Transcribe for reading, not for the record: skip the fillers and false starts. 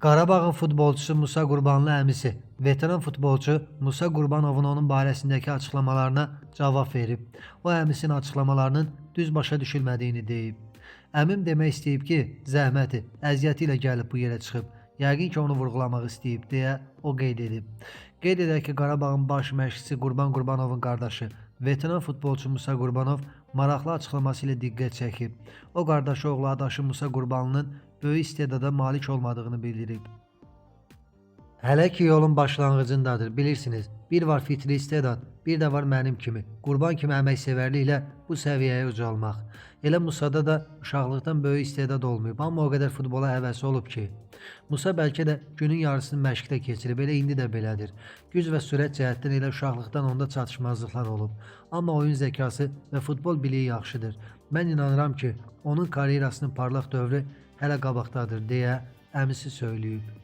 Qarabağın futbolçusu Musa Qurbanlı əmisi, veteran futbolçu Musa Qurbanovun onun barəsindəki açıqlamalarına cavab verib. O əmisinin açıqlamalarının düz başa düşülmədiyini deyib. Əmim demək istəyib ki, zəhməti, əziyyəti ilə gəlib bu yerə çıxıb. Yəqin ki, onu vurğulamaq istəyib deyə o qeyd edib. Qeyd edək ki, Qarabağın baş məşqçisi Qurban Qurbanovun qardaşı, veteran futbolçu Musa Qurbanov maraqlı açıqlaması ilə diqqət çəkib. O qardaşı oğlu adaşı Musa Qurbanlının böyük istedada malik olmadığını bildirib. Hələ ki yolun başlanğıcındadır, bilirsiniz. Bir var fitri istedad, bir də var mənim kimi, Qurban kimi əməksevərliklə bu səviyyəyə ucalmaq. Elə Musada da uşaqlıqdan böyük istedad olmayıb, amma o qədər futbola həvəsi olub ki. Musa bəlkə də günün yarısını məşqdə keçirib, elə indi də belədir. Güc və sürət cəhətdən elə uşaqlıqdan onda çatışmazlıqlar olub. Amma oyun zəkası və futbol biliyi yaxşıdır. Mən inanıram ki, onun karyerasının parlaq dövrü hələ qabaqdadır deyə əmisi söyləyib.